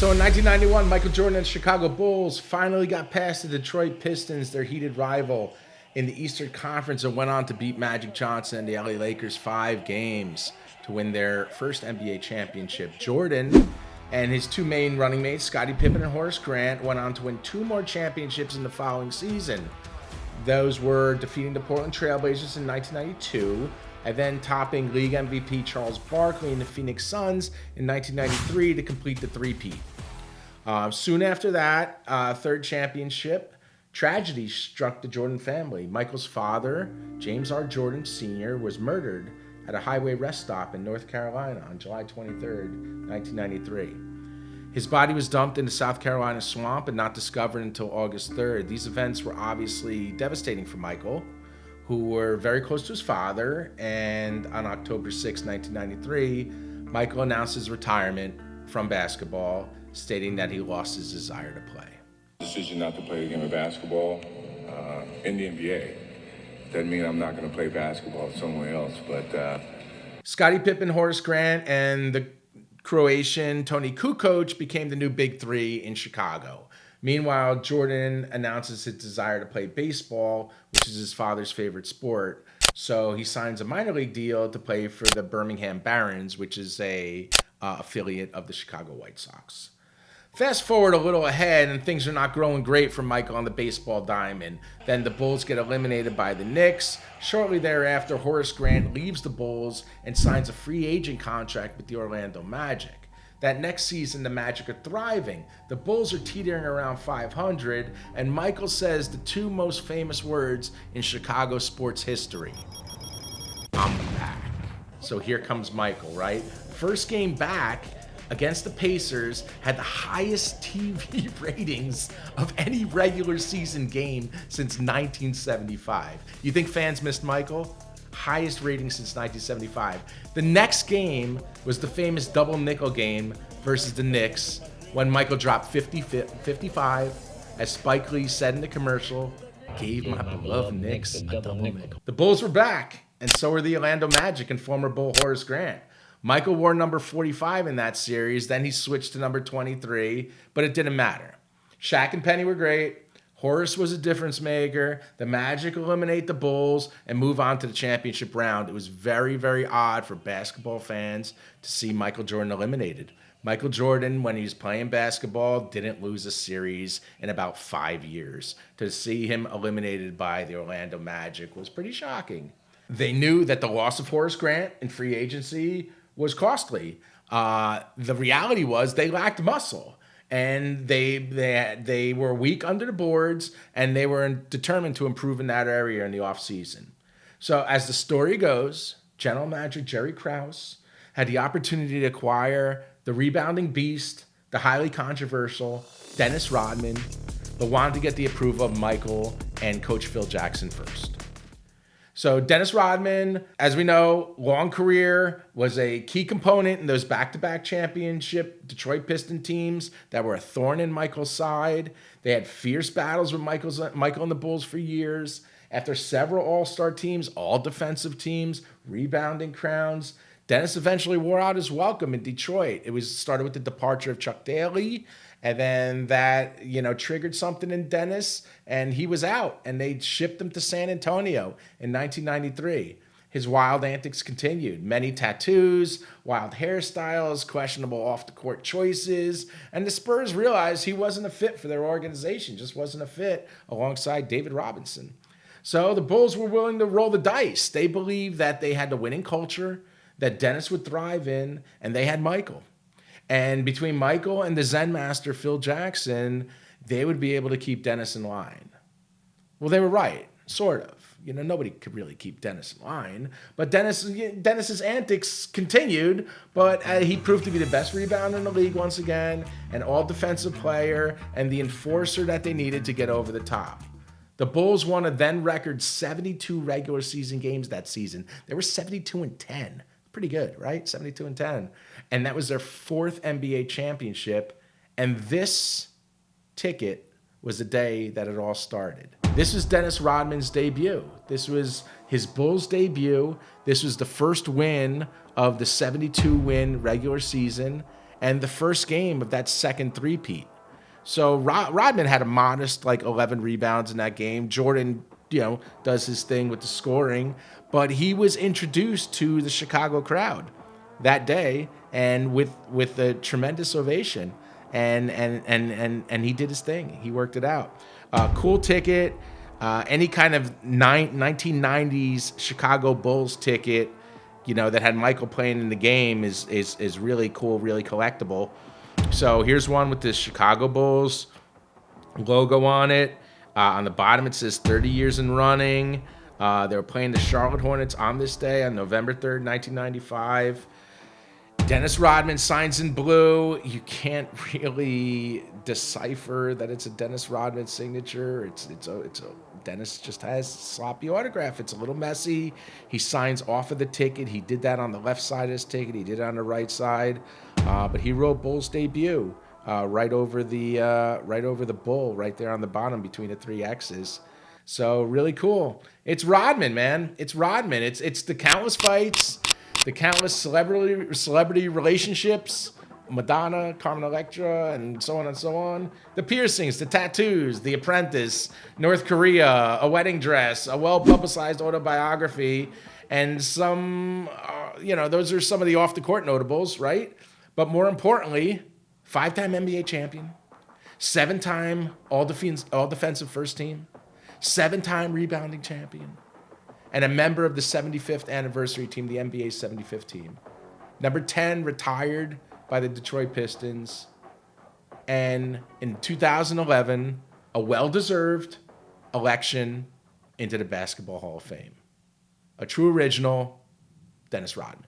So in 1991, Michael Jordan and Chicago Bulls finally got past the Detroit Pistons, their heated rival, in the Eastern Conference, and went on to beat Magic Johnson and the LA Lakers 5 games to win their first NBA championship. Jordan and his two main running mates, Scottie Pippen and Horace Grant, went on to win 2 more championships in the following season. Those were defeating the Portland Trailblazers in 1992, and then topping league MVP Charles Barkley and the Phoenix Suns in 1993 to complete the three-peat. Soon after that, third championship, tragedy struck the Jordan family. Michael's father, James R. Jordan Sr., was murdered at a highway rest stop in North Carolina on July 23rd, 1993. His body was dumped in the South Carolina swamp and not discovered until August 3rd. These events were obviously devastating for Michael, who were very close to his father, and on October 6, 1993, Michael announced his retirement from basketball, stating that he lost his desire to play. Decision not to play the game of basketball in the NBA. Doesn't mean I'm not going to play basketball somewhere else, but... Scottie Pippen, Horace Grant, and the Croatian Toni Kukoc became the new big three in Chicago. Meanwhile, Jordan announces his desire to play baseball, which is his father's favorite sport. So he signs a minor league deal to play for the Birmingham Barons, which is a affiliate of the Chicago White Sox. Fast forward a little ahead, and things are not growing great for Michael on the baseball diamond. Then the Bulls get eliminated by the Knicks. Shortly thereafter, Horace Grant leaves the Bulls and signs a free agent contract with the Orlando Magic. That next season, the Magic are thriving. The Bulls are teetering around 500, and Michael says the 2 most famous words in Chicago sports history. I'm back. So here comes Michael, right? First game back against the Pacers had the highest TV ratings of any regular season game since 1975. You think fans missed Michael? Highest rating since 1975. The next game was the famous double nickel game versus the Knicks, when Michael dropped 55, as Spike Lee said in the commercial, gave my beloved Knicks a double nickel. The Bulls were back, and so were the Orlando Magic and former Bull Horace Grant. Michael wore number 45 in that series, then he switched to number 23, but it didn't matter. Shaq and Penny were great. Horace was a difference maker. The Magic eliminate the Bulls and move on to the championship round. It was very, very odd for basketball fans to see Michael Jordan eliminated. Michael Jordan, when he was playing basketball, didn't lose a series in about 5 years. To see him eliminated by the Orlando Magic was pretty shocking. They knew that the loss of Horace Grant in free agency was costly. The reality was they lacked muscle. And they were weak under the boards, and they were determined to improve in that area in the offseason. So as the story goes, General Manager Jerry Krause had the opportunity to acquire the rebounding beast, the highly controversial Dennis Rodman, but wanted to get the approval of Michael and Coach Phil Jackson first. So Dennis Rodman, as we know, long career, was a key component in those back-to-back championship Detroit Piston teams that were a thorn in Michael's side. They had fierce battles with Michael and the Bulls for years. After several all-star teams, all defensive teams, rebounding crowns, Dennis eventually wore out his welcome in Detroit. It started with the departure of Chuck Daly, and then that, triggered something in Dennis, and he was out, and they shipped him to San Antonio in 1993. His wild antics continued. Many tattoos, wild hairstyles, questionable off-the-court choices, and the Spurs realized he wasn't a fit for their organization, just wasn't a fit alongside David Robinson. So the Bulls were willing to roll the dice. They believed that they had the winning culture that Dennis would thrive in, and they had Michael. And between Michael and the Zen master, Phil Jackson, they would be able to keep Dennis in line. Well, they were right, sort of. Nobody could really keep Dennis in line. But Dennis's antics continued, but he proved to be the best rebounder in the league once again, an all-defensive player, and the enforcer that they needed to get over the top. The Bulls won a then record 72 regular season games that season. They were 72-10. Pretty good, right? 72-10. And that was their 4th NBA championship. And this ticket was the day that it all started. This was Dennis Rodman's debut. This was his Bulls debut. This was the first win of the 72-win regular season. and the first game of that second three-peat. So Rodman had a modest 11 rebounds in that game. Jordan, does his thing with the scoring, but he was introduced to the Chicago crowd that day, and with a tremendous ovation, and he did his thing. He worked it out. Cool ticket. Any kind of 1990s Chicago Bulls ticket, that had Michael playing in the game is really cool, really collectible. So here's one with the Chicago Bulls logo on it. On the bottom, it says 30 years in running. They were playing the Charlotte Hornets on this day, on November 3rd, 1995. Dennis Rodman signs in blue. You can't really decipher that it's a Dennis Rodman signature. It's Dennis just has sloppy autograph. It's a little messy. He signs off of the ticket. He did that on the left side of his ticket. He did it on the right side. But he wrote Bulls debut right over the bull, right there on the bottom between the three X's. So really cool. It's Rodman, man. It's Rodman. It's the countless fights, the countless celebrity relationships, Madonna, Carmen Electra, and so on and so on. The piercings, the tattoos, The Apprentice, North Korea, a wedding dress, a well-publicized autobiography, and some, those are some of the off-the-court notables, right? But more importantly, 5-time NBA champion, 7-time all-defensive first team, 7-time rebounding champion, and a member of the 75th anniversary team, the NBA's 75th team. Number 10, retired by the Detroit Pistons. And in 2011, a well-deserved election into the Basketball Hall of Fame. A true original, Dennis Rodman.